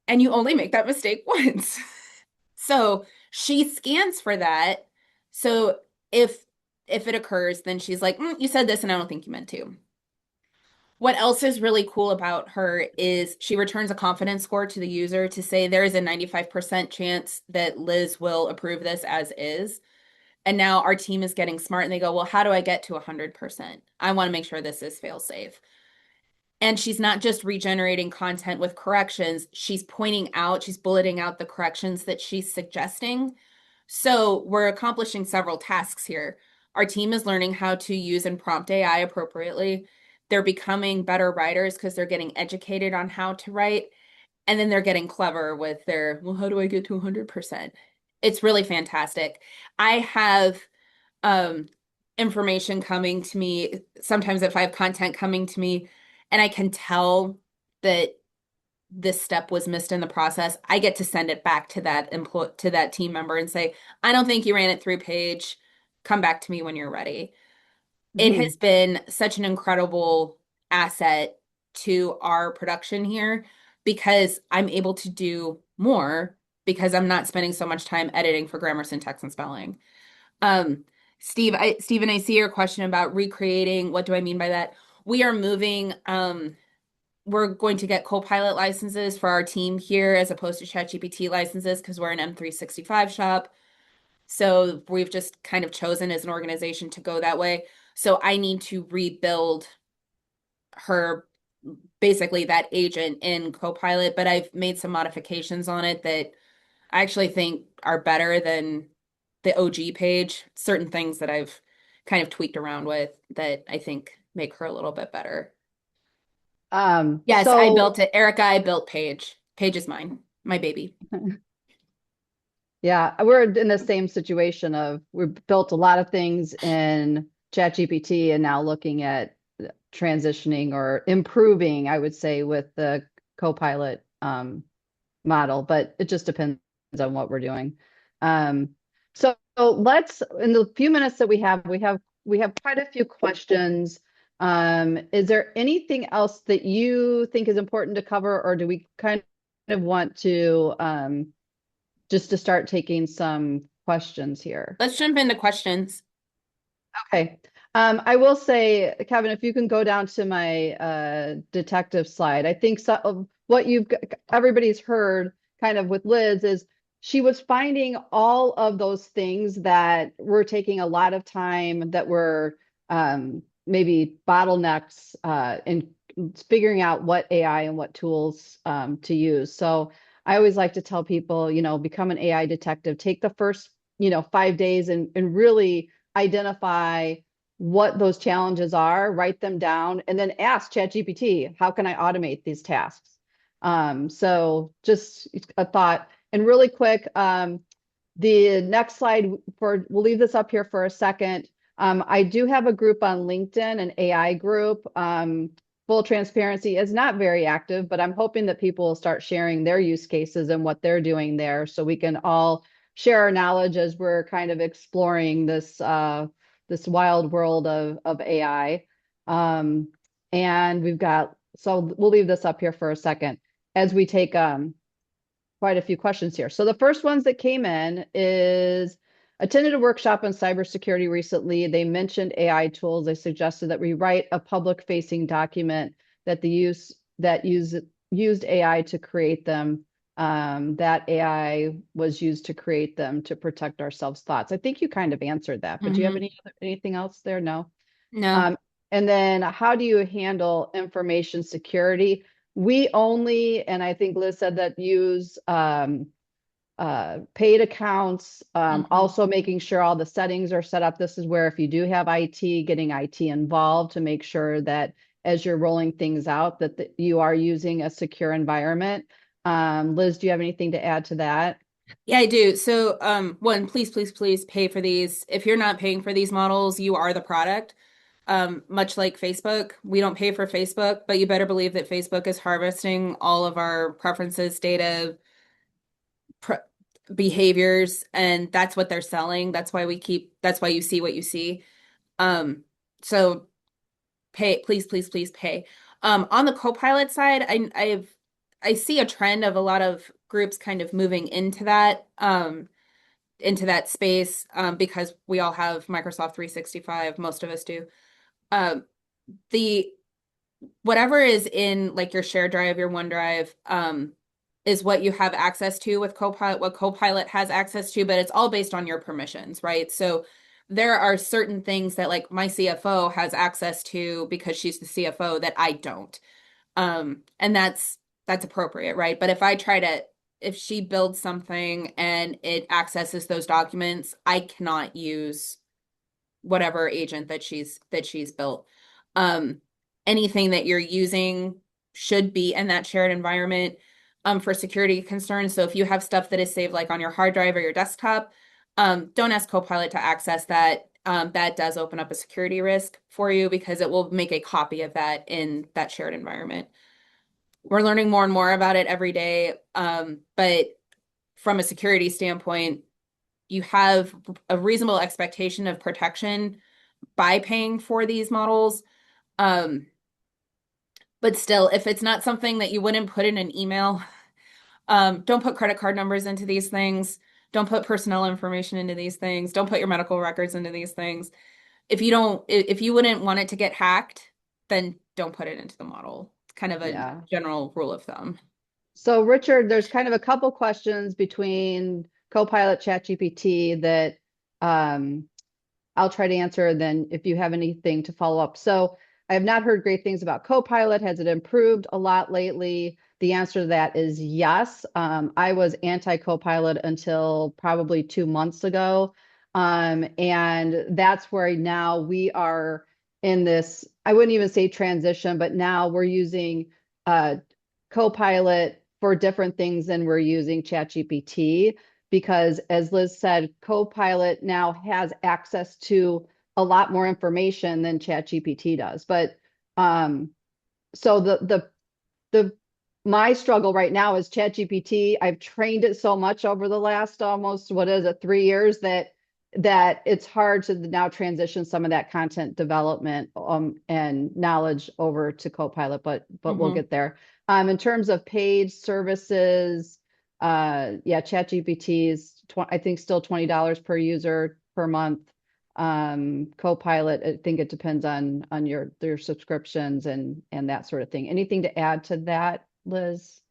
And you only make that mistake once. So she scans for that. So if it occurs, then she's like, you said this and I don't think you meant to. What else is really cool about her is she returns a confidence score to the user to say there is a 95% chance that Liz will approve this as is. And now our team is getting smart and they go, well, how do I get to 100%? I want to make sure this is fail safe. And she's not just regenerating content with corrections, she's bulleting out the corrections that she's suggesting. So we're accomplishing several tasks here. Our team is learning how to use and prompt AI appropriately. They're becoming better writers because they're getting educated on how to write. And then they're getting clever with well, how do I get to 100%? It's really fantastic. I have um, information coming to me, sometimes if I have content coming to me, and I can tell that this step was missed in the process, I get to send it back to that team member and say, I don't think you ran it through Paige. Come back to me when you're ready. It Mhm. has been such an incredible asset to our production here because I'm able to do more because I'm not spending so much time editing for grammar, syntax, and spelling. Um, Stephen, I see your question about recreating. What do I mean by that? We are moving, we're going to get Copilot licenses for our team here as opposed to ChatGPT licenses because we're an M365 shop. So we've just kind of chosen as an organization to go that way. So I need to rebuild her, basically that agent in Copilot, but I've made some modifications on it that I actually think are better than the OG page. Certain things that I've kind of tweaked around with that I think make her a little bit better. Yes, I So built it. Erica, I built Paige. Paige is mine, my baby. yeah, we're in the same situation of we've built a lot of things in ChatGPT and now looking at transitioning or improving, I would say, with the Copilot model, but it just depends on what we're doing. So let's, in the few minutes that we have quite a few questions. Is there anything else that you think is important to cover, or do we kind of want to just to start taking some questions here? Let's jump into questions. Okay. I will say, Kevin, if you can go down to my detective slide, I think some of what everybody's heard kind of with Liz is she was finding all of those things that were taking a lot of time, that were maybe bottlenecks in figuring out what AI and what tools to use. So I always like to tell people, become an AI detective, take the first, 5 days and really identify what those challenges are, write them down, and then ask ChatGPT, how can I automate these tasks? So just a thought. And really quick, the next slide we'll leave this up here for a second. I do have a group on LinkedIn, an AI group. Full transparency is not very active, but I'm hoping that people will start sharing their use cases and what they're doing there so we can all share our knowledge as we're kind of exploring this wild world of AI. And so we'll leave this up here for a second as we take quite a few questions here. So the first ones that came in is attended a workshop on cybersecurity recently. They mentioned AI tools. They suggested that we write a public-facing document that used AI to create them. That AI was used to create them to protect ourselves thoughts. I think you kind of answered that, but do you have anything else there? No. No. And then how do you handle information security? We only, and I think Liz said that, use paid accounts, also making sure all the settings are set up. This is where if you do have IT, getting IT involved to make sure that as you're rolling things out, that you are using a secure environment. Liz, do you have anything to add to that? Yeah, I do. So, one, please, please, please pay for these. If you're not paying for these models, you are the product. Much like Facebook, we don't pay for Facebook, but you better believe that Facebook is harvesting all of our preferences, data, pre behaviors, and that's what they're selling. That's why you see what you see. Um, so pay, please, please, please pay. On the Copilot side, I see a trend of a lot of groups kind of moving into that space, because we all have Microsoft 365, most of us do. Um, the whatever is in like your shared drive, your OneDrive, is what you have access to with Copilot, what Copilot has access to, but it's all based on your permissions, right? So there are certain things that like my CFO has access to because she's the CFO that I don't. And that's appropriate, right? But if she builds something and it accesses those documents, I cannot use whatever agent that she's built. Um, Anything that you're using should be in that shared environment, for security concerns. So if you have stuff that is saved like on your hard drive or your desktop, don't ask Copilot to access that. That does open up a security risk for you because it will make a copy of that in that shared environment. We're learning more and more about it every day. But from a security standpoint, you have a reasonable expectation of protection by paying for these models. Um, but still, if it's not something that you wouldn't put in an email, don't put credit card numbers into these things. Don't put personnel information into these things. Don't put your medical records into these things. If you wouldn't want it to get hacked, then don't put it into the model. It's kind of a Yeah. general rule of thumb. So Richard, there's kind of a couple questions between Copilot, ChatGPT that um, I'll try to answer. Then if you have anything to follow up. So I have not heard great things about Copilot. Has it improved a lot lately? The answer to that is yes. I was anti-Copilot until probably 2 months ago. And that's where now we are in this, I wouldn't even say transition, but now we're using uh, Copilot for different things than we're using ChatGPT because as Liz said, Copilot now has access to a lot more information than ChatGPT does. But so the my struggle right now is ChatGPT. I've trained it so much over the last almost, what is it, 3 years that it's hard to now transition some of that content development and knowledge over to Copilot, but we'll get there. In terms of paid services, yeah, ChatGPT is I think still $20 per user per month. Copilot, I think it depends on your subscriptions and that sort of thing. Anything to add to that, Liz?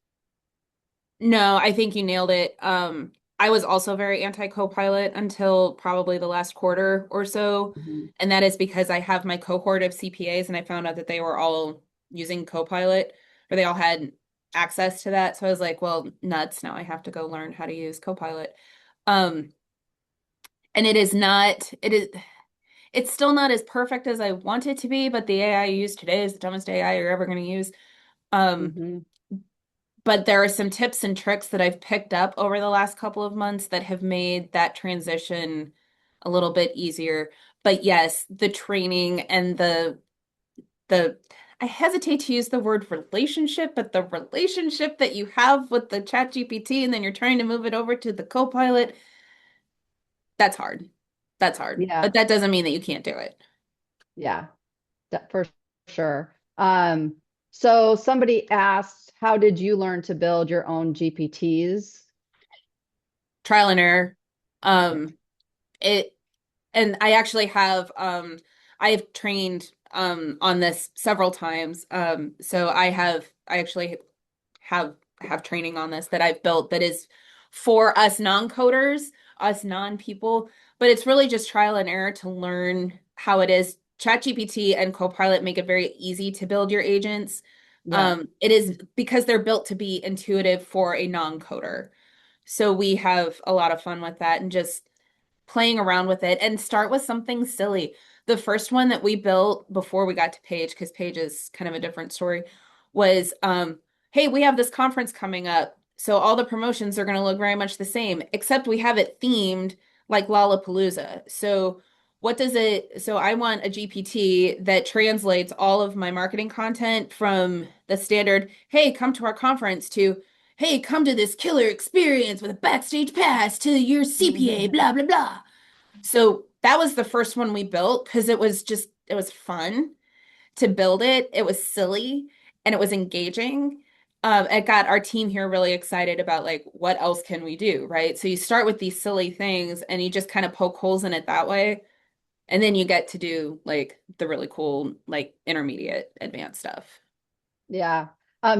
No, I think you nailed it. I was also very anti-Copilot until probably the last quarter or so. Mhm. And that is because I have my cohort of CPAs and I found out that they were all using Copilot or they all had access to that. So I was like, well, nuts. Now I have to go learn how to use Copilot. Um, and it's still not as perfect as I want it to be, but the AI I use today is the dumbest AI you're ever going to use. Um, Mhm. But there are some tips and tricks that I've picked up over the last couple of months that have made that transition a little bit easier. But yes, the training and the I hesitate to use the word relationship, but the relationship that you have with the chat GPT and then you're trying to move it over to the Copilot, that's hard. That's hard. Yeah, But that doesn't mean that you can't do it. yeah, for sure. So somebody asked, how did you learn to build your own GPTs? Trial and error. Yeah. Um, it and I actually have I've trained on this several times. So I actually have training on this that I've built that is for us non-coders, us non-people, but it's really just trial and error to learn how it is. ChatGPT and Copilot make it very easy to build your agents. Yeah. It is because they're built to be intuitive for a non-coder. So we have a lot of fun with that and just playing around with it and start with something silly. The first one that we built before we got to Paige, because Paige is kind of a different story, was hey, we have this conference coming up. So all the promotions are going to look very much the same, except we have it themed like Lollapalooza. So so I want a GPT that translates all of my marketing content from the standard, hey, come to our conference to hey, come to this killer experience with a backstage pass to your CPA, blah, blah, blah. So that was the first one we built because it was fun to build it. It was silly and it was engaging. It got our team here really excited about like, what else can we do, right? So you start with these silly things and you just kind of poke holes in it that way. And then you get to do like the really cool, like intermediate advanced stuff. Yeah.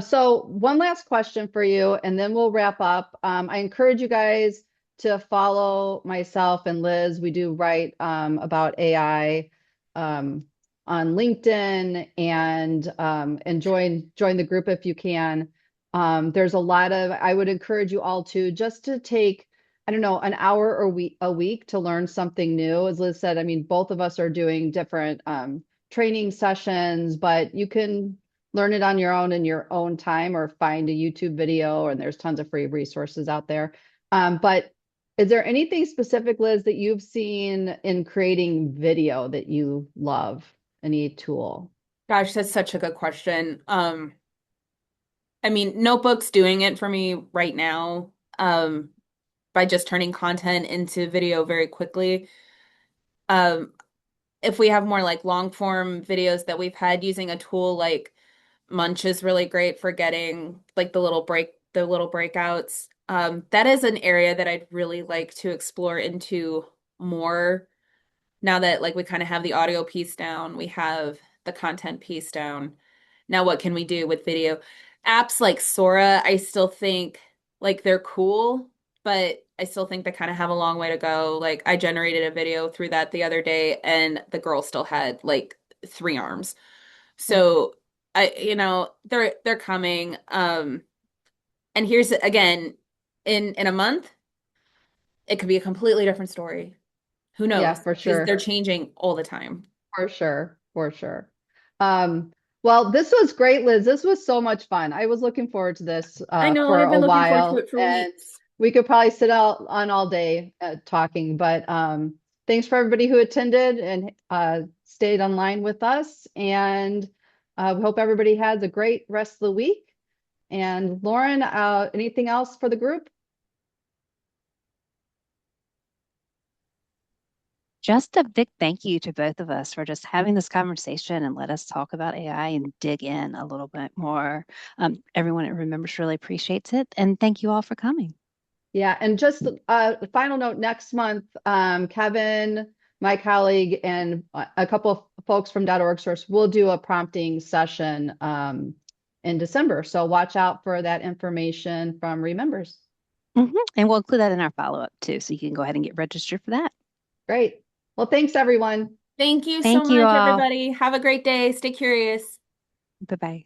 So one last question for you, and then we'll wrap up. I encourage you guys to follow myself and Liz. We do write about AI um, on LinkedIn and join the group if you can. There's a lot of, I would encourage you all to just to take, I don't know, an hour or a week to learn something new. As Liz said, I mean, both of us are doing different training sessions, but you can learn it on your own in your own time or find a YouTube video, and there's tons of free resources out there. But is there anything specific, Liz, that you've seen in creating video that you love? Any tool? Gosh, that's such a good question. I mean, Notebook's doing it for me right now, by just turning content into video very quickly. Um, if we have more like long form videos that we've had using a tool like Munch is really great for getting like the little breakouts. That is an area that I'd really like to explore into more now that like we kind of have the audio piece down, we have the content piece down. Now what can we do with video? Apps like Sora, I still think like they're cool, but I still think they kind of have a long way to go. Like I generated a video through that the other day and the girl still had like three arms. So they're coming. And here's again, in a month, it could be a completely different story. Who Yeah, knows? for Because they're sure. changing all the time. For sure. For sure. Um, well, this was great, Liz. This was so much fun. I was looking forward to this I know, for I've a been looking forward to while, it for and weeks. we could probably sit out on all day talking. But thanks for everybody who attended and stayed online with us. And we hope everybody has a great rest of the week. And Lauren, anything else for the group? Just a big thank you to both of us for just having this conversation and let us talk about AI and dig in a little bit more. Everyone at Remembers really appreciates it. And thank you all for coming. Yeah, and just a final note, next month, Kevin, my colleague, and a couple of folks from .org Source will do a prompting session in December. So watch out for that information from Remembers. And we'll include that in our follow-up too, so you can go ahead and get registered for that. Great. Well, thanks, everyone. Thank you so Thank you much, all. everybody. Have a great day. Stay curious. Bye-bye.